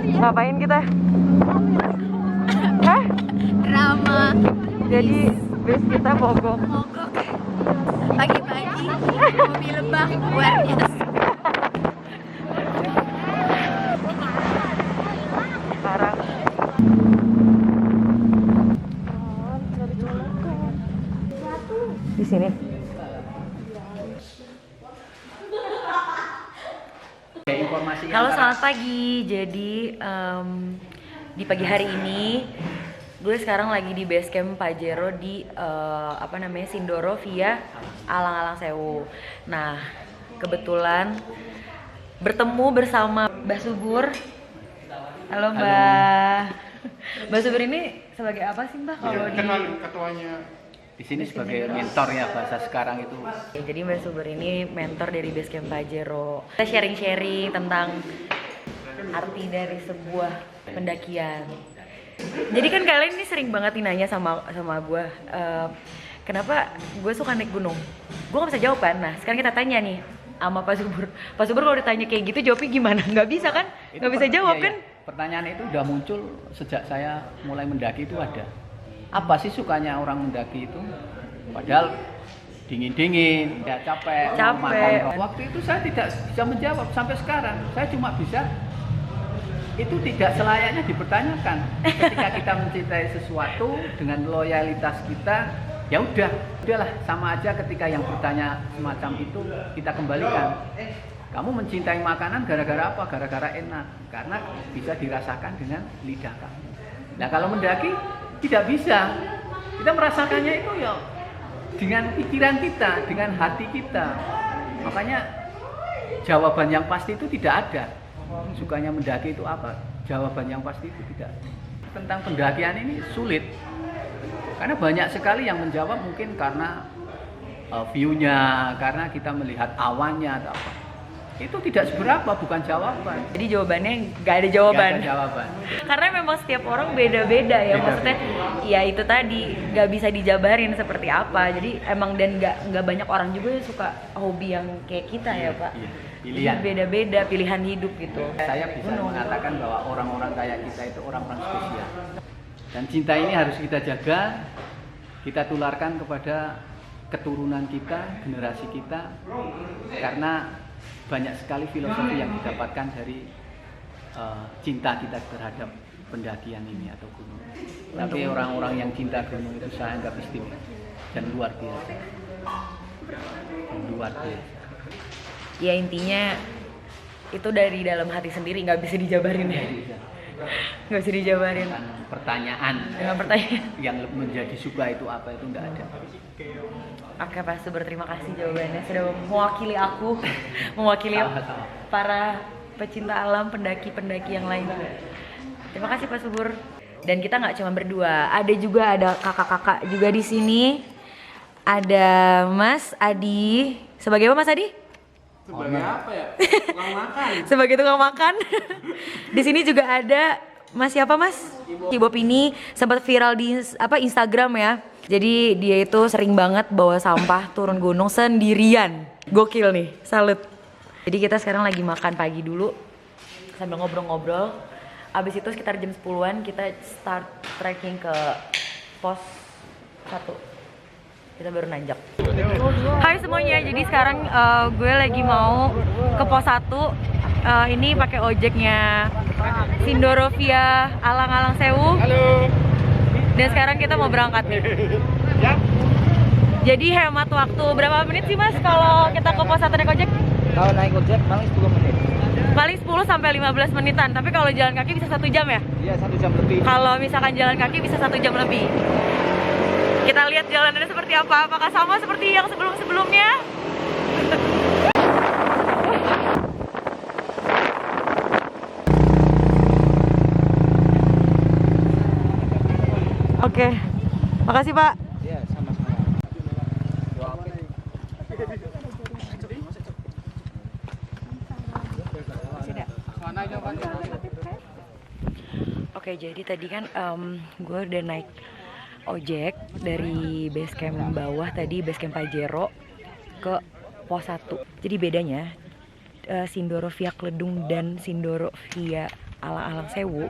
Ngapain kita? Hah? Drama. Jadi base kita mogok. Mogok. Pagi-pagi mobil lebah luar biasa. Sekarang di sini. Halo, selamat pagi. Jadi di pagi hari ini gue sekarang lagi di base camp Pajero di Sindoro via Alang-Alang Sewu. Nah, kebetulan bertemu bersama Mbak Subur. Halo Mbak. Mbak Subur ini sebagai apa sih Mbak kalau di ketuanya di sini sebagai mentor ya, bahasa sekarang itu. Jadi Mbak Subur ini mentor dari base camp Pajero. Kita sharing-sharing tentang arti dari sebuah pendakian. Jadi kan kalian ini sering banget nanya sama gue, kenapa gue suka naik gunung? Gue gak bisa jawab kan. Nah sekarang kita tanya nih sama Pak Subur. Pak Subur kalau ditanya kayak gitu jawabnya gimana? Gak bisa kan? Gak bisa jawab kan? Pertanyaan itu udah muncul sejak saya mulai mendaki itu ada. Apa sih sukanya orang mendaki itu? Padahal dingin-dingin, ya capek. Makan. Waktu itu saya tidak bisa menjawab sampai sekarang. Saya cuma bisa, itu tidak selayaknya dipertanyakan. Ketika kita mencintai sesuatu dengan loyalitas kita, ya udahlah sama aja. Ketika yang bertanya semacam itu kita kembalikan. Kamu mencintai makanan gara-gara apa? Gara-gara enak. Karena bisa dirasakan dengan lidah kamu. Nah kalau mendaki tidak bisa. Kita merasakannya itu ya dengan pikiran kita, dengan hati kita. Makanya jawaban yang pasti itu tidak ada. Sukanya mendaki itu apa? Jawaban yang pasti itu tidak. Tentang pendakian ini sulit. Karena banyak sekali yang menjawab mungkin karena view-nya, karena kita melihat awannya atau apa. Itu tidak seberapa, bukan jawaban. Jadi jawabannya nggak ada jawaban. Nggak ada jawaban. Karena memang setiap orang beda-beda ya, maksudnya ya itu tadi nggak bisa dijabarin seperti apa. Jadi emang dan nggak banyak orang juga yang suka hobi yang kayak kita ya Pak. Iya. Pilihan. Jadi beda-beda pilihan hidup gitu. Saya bisa mengatakan bahwa orang-orang kayak kita itu orang-orang spesial. Dan cinta ini harus kita jaga, kita tularkan kepada keturunan kita, generasi kita, karena banyak sekali filosofi yang didapatkan dari cinta kita terhadap pendakian ini atau gunung. Tapi orang-orang yang cinta gunung itu saya anggap istimewa dan luar biasa. Luar biasa. Ya intinya itu dari dalam hati sendiri, nggak bisa dijabarin ya. Nggak bisa dijabarin. Dengan pertanyaan. Dengan pertanyaan. Yang menjadi suka itu apa itu enggak ada. Oke Pak Subur, terima kasih jawabannya sudah mewakili aku, mewakili para pecinta alam, pendaki-pendaki yang lain. Terima kasih Pak Subur. Dan kita nggak cuma berdua, ada kakak-kakak juga di sini. Ada Mas Adi. Sebagai apa Mas Adi? Sebagai apa ya? Tukang makan. Sebagai tukang makan. Di sini juga ada Mas siapa Mas? Ibob ini sempat viral di Instagram ya. Jadi dia itu sering banget bawa sampah turun gunung sendirian. Gokil nih, salut. Jadi kita sekarang lagi makan pagi dulu sambil ngobrol-ngobrol. Abis itu sekitar jam 10-an kita start trekking ke pos 1. Kita baru nanjak. Hai semuanya, jadi sekarang gue lagi mau ke pos 1. Ini pakai ojeknya Sindoro via Alang-Alang Sewu. Halo. Dan sekarang kita mau berangkat nih. Ya. Jadi hemat waktu berapa menit sih Mas kalau kita ke pos 1 naik ojek? Kalau naik ojek paling 10 menit. Paling 10 sampai 15 menitan. Tapi kalau jalan kaki bisa 1 jam ya? Iya, 1 jam lebih. Kalau misalkan jalan kaki bisa 1 jam lebih. Kita lihat jalanannya seperti apa. Apakah sama seperti yang sebelum-sebelumnya? Oke, makasih Pak. Iya, sama-sama. Oke, jadi tadi kan gue udah naik ojek dari base camp bawah tadi, base camp Pajero ke pos 1. Jadi bedanya Sindoro via Kledung dan Sindoro via Alang-Alang Sewu,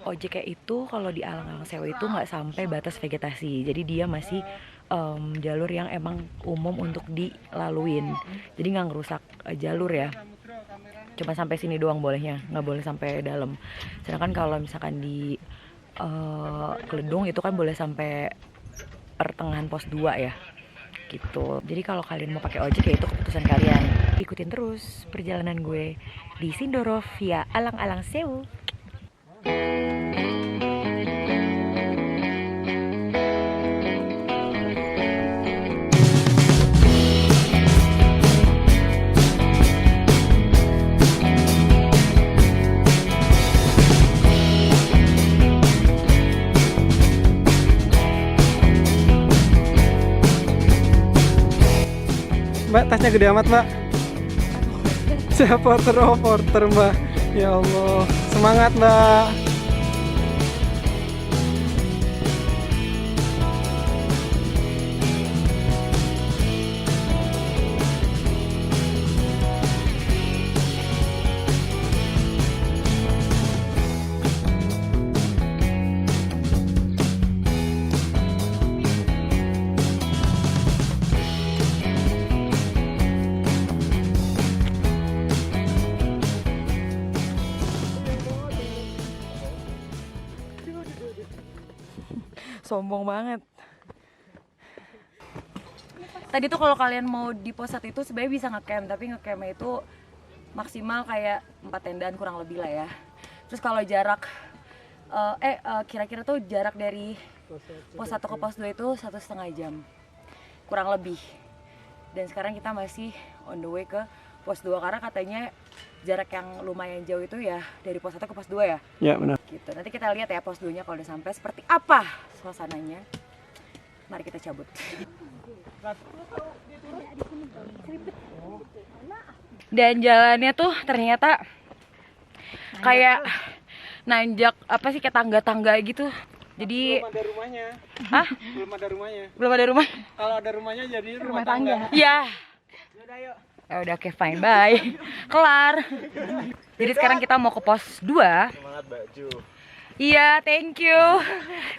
ojeknya itu kalau di Alang-Alang Sewu itu nggak sampai batas vegetasi, jadi dia masih jalur yang emang umum untuk dilaluin, jadi nggak ngerusak jalur ya, cuma sampai sini doang bolehnya, nggak boleh sampai dalam. Sedangkan kalau misalkan di Kledung itu kan boleh sampai pertengahan pos 2 ya gitu. Jadi kalau kalian mau pakai ojek ya itu keputusan kalian. Ikutin terus perjalanan gue di Sindoro via Alang-Alang Sewu. Mbak, tasnya gede amat, Mbak. Saya porter Mbak. Ya Allah, semangat, Mbak. Sombong banget. Tadi tuh kalau kalian mau di pos 1 itu sebenarnya bisa ngecamp, tapi ngecampnya itu maksimal kayak 4 tendaan kurang lebih lah ya. Terus kalau jarak kira-kira tuh jarak dari pos 1 ke pos 2 itu 1,5 jam kurang lebih. Dan sekarang kita masih on the way ke pos 2 karena katanya jarak yang lumayan jauh itu ya dari pos 1 ke pos 2 ya. Ya, benar. Gitu. Nanti kita lihat ya pos 2-nya kalau udah sampai seperti apa suasananya. Mari kita cabut. Dan jalannya tuh ternyata kayak nanjak apa sih, kayak tangga-tangga gitu. Jadi Belum ada rumahnya. Hah? Belum ada rumahnya. Belum ada rumah? Kalau ada rumahnya jadi rumah tangga. Ya. Yaudah, yuk. Ya udah, oke, fine, bye. Kelar. Jadi sekarang kita mau ke pos 2. Semangat Mbak Ju. Iya, thank you.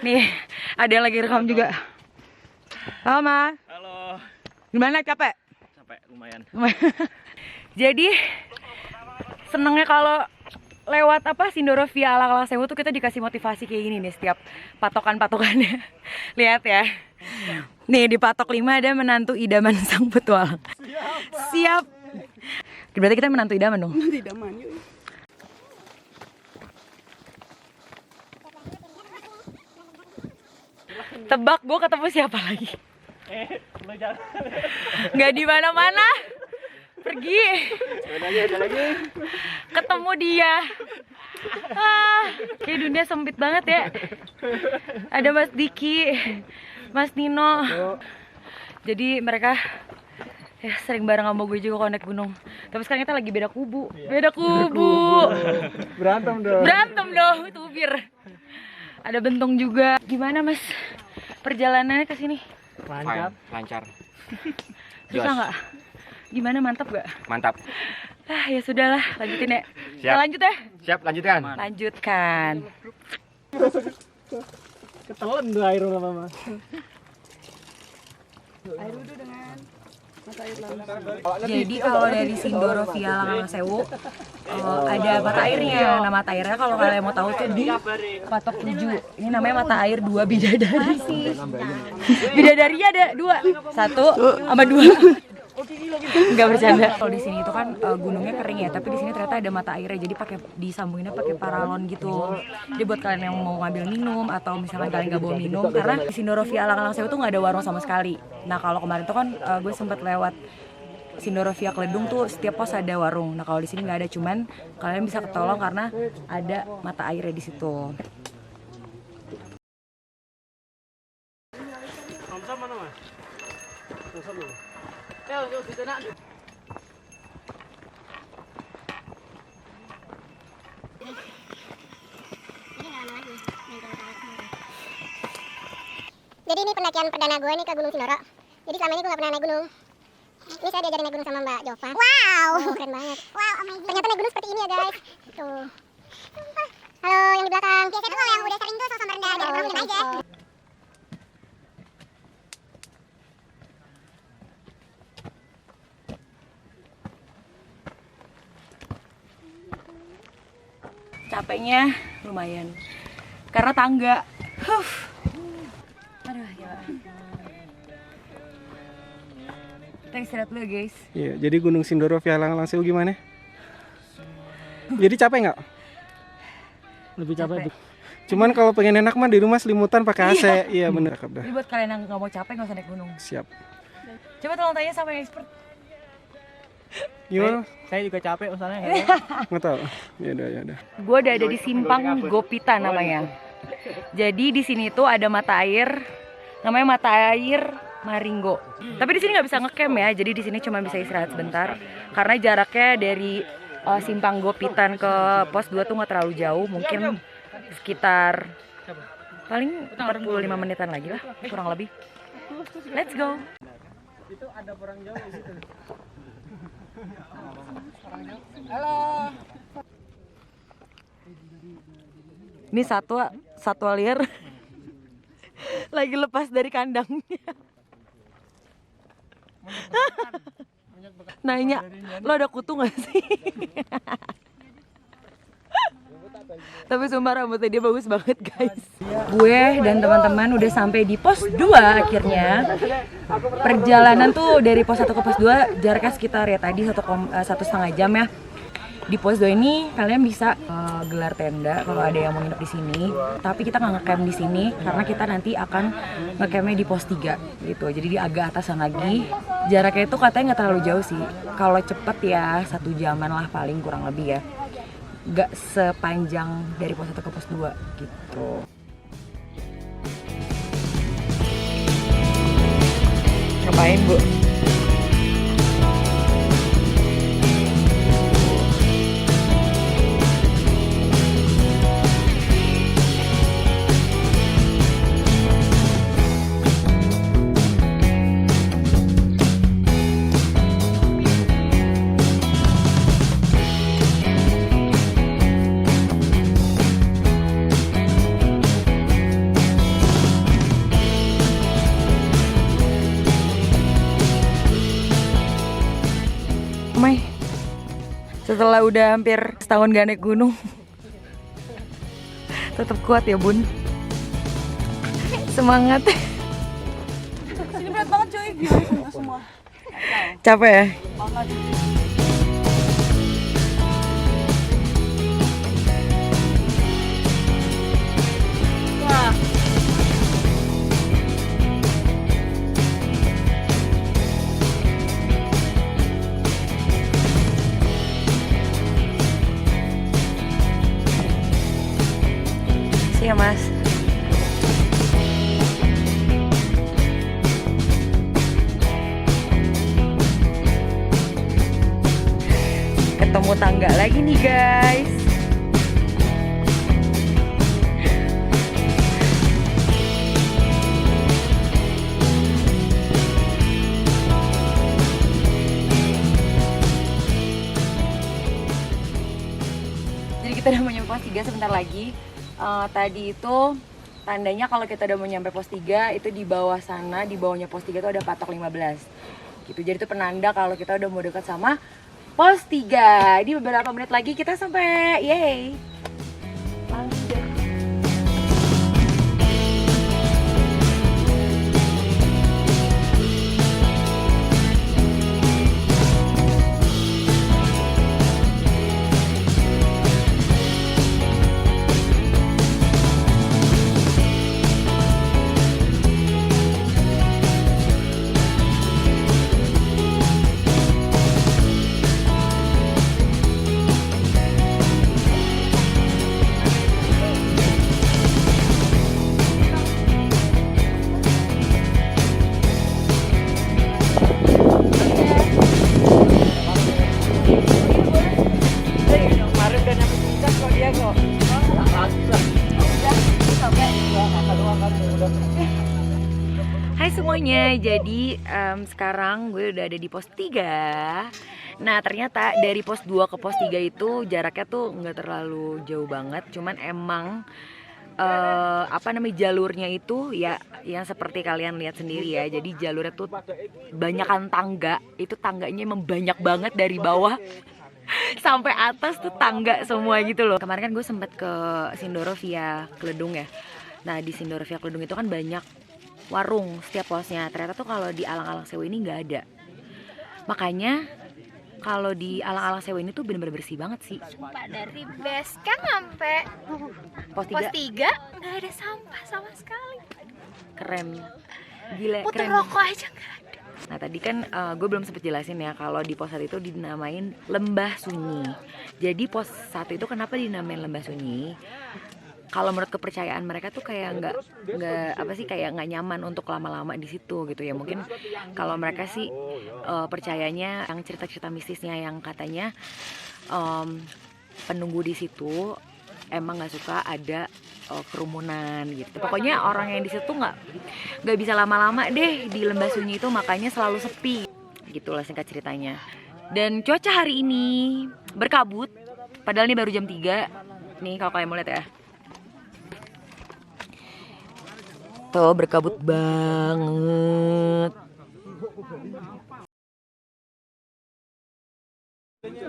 Nih, ada yang lagi rekam juga. Halo, Mas. Halo. Gimana, capek? Sampai lumayan. Jadi senengnya kalau lewat Sindoro via Alang-Alang Sewu tuh kita dikasih motivasi kayak gini nih setiap patokan-patokannya. Lihat ya. Nih di patok 5 ada menantu idaman sang petualang. Siap. Berarti kita menantu idaman dong. Menantu idaman, yuk. Tebak gue ketemu siapa lagi? Nggak di mana-mana. Pergi. Ketemu dia. Kayak dunia sempit banget ya. Ada Mas Diki, Mas Nino. Jadi mereka ya sering bareng sama gue juga kalau naik gunung. Tapi sekarang kita lagi beda kubu. Beda kubu. Berantem dong. Berantem dong, tubir. Ada Bentong juga. Gimana Mas perjalanannya ke sini? Lancar. Susah nggak? Gimana, mantap gak? Mantap. Ya sudahlah, lanjutin ya. Siap. Kita lanjut ya? Siap, lanjutkan. Lanjutkan. Ketelan tuh air lama-lama. Jadi kalau dari Sindoro via Alang-Alang Sewu ada mata airnya. Nah, mata airnya kalau kalian mau tahu tuh di patok 7. Ini namanya mata air 2 bidadari. Bidadarinya ada 2. 1 sama 2. Enggak bercanda. Kalau di sini itu kan gunungnya kering ya, tapi di sini ternyata ada mata airnya. Jadi pakai disambunginnya pakai paralon gitu. Jadi buat kalian yang mau ngambil minum atau misalkan kalian nggak bawa minum, karena di Sindoro via Alang-Alang Sewu tuh nggak ada warung sama sekali. Nah kalau kemarin tuh kan gue sempat lewat Sindoro via Kledung tuh setiap pos ada warung. Nah kalau di sini nggak ada, cuman kalian bisa ketolong karena ada mata airnya di situ. Jadi ini pendakian perdana gue nih ke Gunung Sindoro. Jadi selama ini gue gak pernah naik gunung. Ini saya diajarin naik gunung sama Mbak Jova. Wow, keren banget. Wow, amazing. Ternyata naik gunung seperti ini ya guys. Tuh. Halo yang di belakang. Biasanya tuh kalau yang udah sering tuh sosok rendah, biar orang lihat aja. Capeknya lumayan karena tangga. Aduh, ya. Kita istirahat dulu ya, guys. Iya, jadi Gunung Sindoro via Langsewu gimana? Jadi capek nggak? Lebih capek. Cuman kalau pengen enak mah di rumah selimutan pakai AC. Iya bener. Jadi buat kalian yang nggak mau capek nggak usah naik gunung. Siap. Coba tolong tanya sama yang expert. Gimana? Saya juga capek soalnya. Nggak tahu. Ya udah. Gue udah ada di Simpang Gopita namanya. Jadi di sini tuh ada mata air, namanya mata air Maringgo. Tapi di sini nggak bisa ngecamp ya, jadi di sini cuma bisa istirahat sebentar. Karena jaraknya dari Simpang Gopitan ke pos 2 tuh nggak terlalu jauh, mungkin sekitar paling 45 menitan lagi lah, kurang lebih. Let's go. Itu ada orang Jawa di situ. Ini satwa liar lagi lepas dari kandangnya. Nanya, lo ada kutu gak sih? Tapi sumpah rambutnya dia bagus banget guys. Gue dan teman-teman udah sampai di pos 2 akhirnya. Perjalanan tuh dari pos 1 ke pos 2 jaraknya sekitar ya tadi 1,5 jam ya. Di pos 2 ini kalian bisa gelar tenda kalau ada yang mau nginep di sini. Tapi kita nggak ngecamp di sini karena kita nanti akan ngecampnya di pos 3 gitu. Jadi di agak atasan lagi. Jaraknya itu katanya nggak terlalu jauh sih. Kalau cepet ya 1 jaman lah paling kurang lebih ya. Nggak sepanjang dari pos 1 ke pos 2 gitu. Ngapain Bu? Mai, setelah udah hampir setahun gak naik gunung, tetap kuat ya Bun. Semangat. Sini berat banget cuy, gila semua. Capek ya? Iya Mas. Ketemu tangga lagi nih guys. Jadi kita udah mau nyampe pos 3 sebentar lagi. Tadi itu tandanya kalau kita udah mau nyampe pos 3 itu di bawah sana, di bawahnya pos 3 itu ada patok 15 gitu. Jadi itu penanda kalau kita udah mau dekat sama pos 3. Di beberapa menit lagi kita sampai. Yeay. Lanjut. Hai semuanya, jadi sekarang gue udah ada di pos 3 Nah ternyata dari pos 2 ke pos 3 itu jaraknya tuh nggak terlalu jauh banget, cuman emang jalurnya itu ya yang seperti kalian lihat sendiri ya. Jadi jalurnya tuh banyakan tangga, itu tangganya emang banyak banget dari bawah sampai atas tuh tangga semua gitu loh. Kemarin kan gue sempet ke Sindoro via Kledung ya. Nah di Sindoro via Kledung itu kan banyak warung setiap posnya. Ternyata tuh kalau di Alang-Alang Sewu ini nggak ada. Makanya kalau di Alang-Alang Sewu ini tuh bener-bener bersih banget sih. Sumpah dari base camp sampai Pos 3 nggak ada sampah sama sekali. keren. Gila Puter keren. rokok aja nggak ada. Nah tadi kan gue belum sempet jelasin ya kalau di pos 1 itu dinamain lembah sunyi. Jadi pos 1 itu kenapa dinamain lembah sunyi? Kalau menurut kepercayaan mereka tuh kayak nggak nyaman untuk lama-lama di situ gitu ya. Mungkin kalau mereka sih percayanya yang cerita-cerita mistisnya yang katanya penunggu di situ emang nggak suka ada kerumunan gitu. Pokoknya orang yang di situ nggak bisa lama-lama deh di lembah sunyi itu, makanya selalu sepi. Gitulah singkat ceritanya. Dan cuaca hari ini berkabut. Padahal ini baru jam 3. Nih kalau kalian mau lihat ya. Tuh berkabut banget.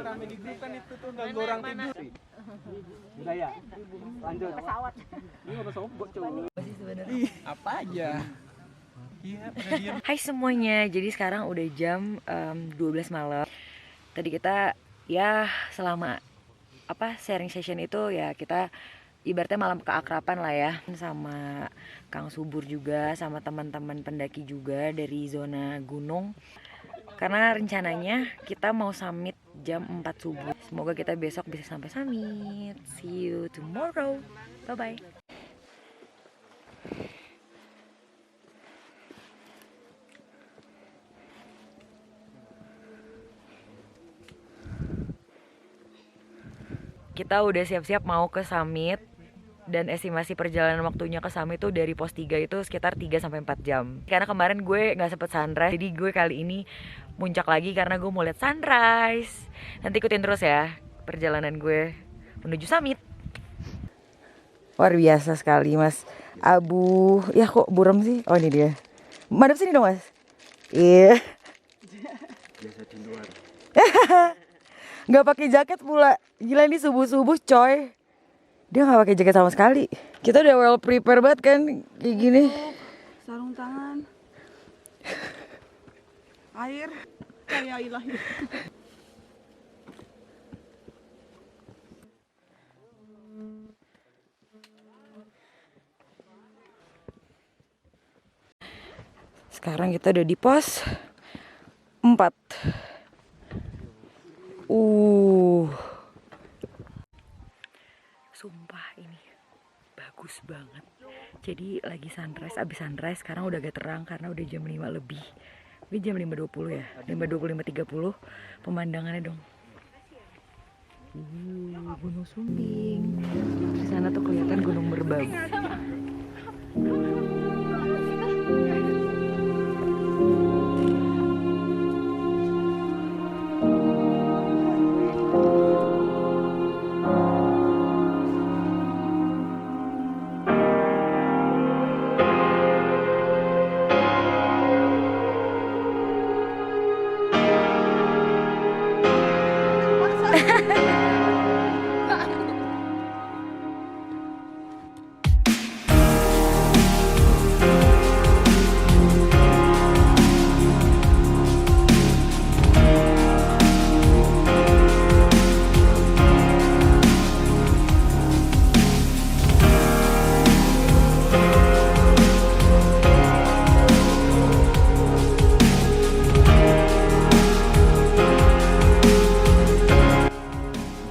Rame di grup kan itu tuh ganggu orang tidur. Udah ya, lanjut. Pesawat. Ini udah sombong cuy. Apa aja? Iya, udah diam. Hai semuanya, jadi sekarang udah jam 12 malam. Tadi kita ya selama sharing session itu ya kita ibaratnya malam keakraban lah ya, sama Kang Subur juga, sama teman-teman pendaki juga dari zona gunung. Karena rencananya kita mau summit jam 4 subuh. Semoga kita besok bisa sampai summit. See you tomorrow. Bye-bye. Kita udah siap-siap mau ke summit. Dan estimasi perjalanan waktunya ke summit itu dari pos 3 itu sekitar 3-4 jam. Karena kemarin gue gak sempet sunrise, jadi gue kali ini muncak lagi karena gue mau lihat sunrise. Nanti ikutin terus ya perjalanan gue menuju summit. Luar biasa sekali Mas Abu. Ya kok buram sih? Oh ini dia. Madep sini dong Mas. Iya. Biasa di luar. Gak pakai jaket pula. Gila ini subuh-subuh coy. Dia gak pakai jaket sama sekali. Kita udah well prepare banget kan kayak gini. Sarung tangan. Air. Ya ilahi. Sekarang kita udah di pos 4. Sumpah ini bagus banget. Jadi lagi sunrise, abis sunrise sekarang udah agak terang karena udah jam 5 lebih. Ini jam 5.20 ya, 5.20, 5.30. Pemandangannya dong. Gunung Sumbing. Di sana tuh kelihatan Gunung Merbabu.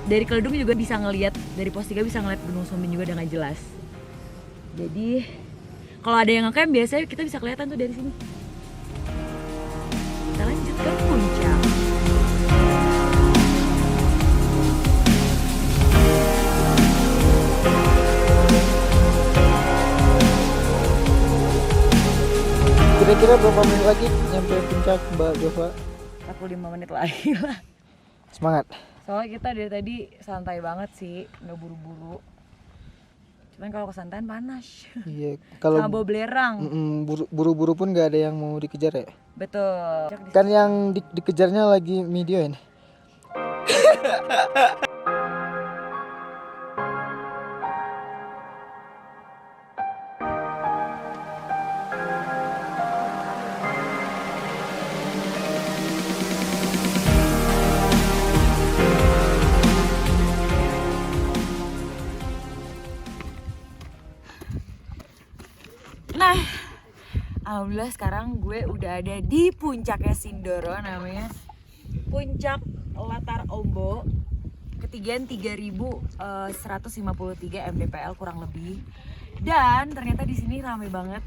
Dari Kledung juga bisa ngelihat, dari pos 3 bisa ngeliat Gunung Sumbing juga udah gak jelas. Jadi kalau ada yang ngecamp biasanya kita bisa kelihatan tuh dari sini. Kita lanjut ke puncak. Kira-kira berapa menit lagi nyampe puncak Mbak Jova? 45 menit lagi lah. Semangat. Soalnya kita dari tadi santai banget sih, nggak buru-buru. Cuman kalau kesantuan panas. Iya, kalau Sama bawa belerang. buru-buru pun nggak ada yang mau dikejar ya. Betul. Kan yang dikejarnya lagi video ini. Nah, alhamdulillah sekarang gue udah ada di puncaknya Sindoro, namanya Puncak Latar Ombo. Ketinggian 3.153 mdpl kurang lebih. Dan ternyata di sini ramai banget.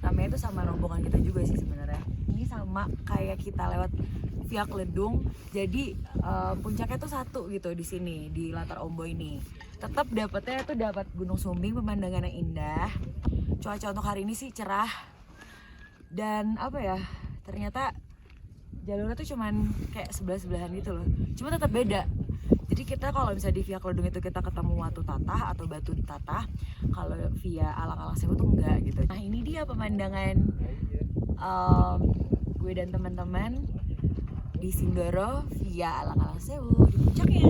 Ramai itu sama rombongan kita juga sih sebenarnya. Ini sama kayak kita lewat via Kledung. Jadi puncaknya tuh satu gitu di sini di Latar Ombo ini. Tetap dapatnya tuh dapat Gunung Sumbing, pemandangan yang indah. Cuaca untuk hari ini sih cerah. Dan apa ya? Ternyata jalurnya tuh cuman kayak sebelah-sebelahan gitu loh. Cuma tetap beda. Jadi kita kalau misalnya di via Kledung itu kita ketemu Watu Tatah atau Batu Tatah, kalau via Alang-Alang Sewu tuh enggak gitu. Nah ini dia pemandangan gue dan teman-teman di Sindoro via Alang-Alang Sewu di puncaknya.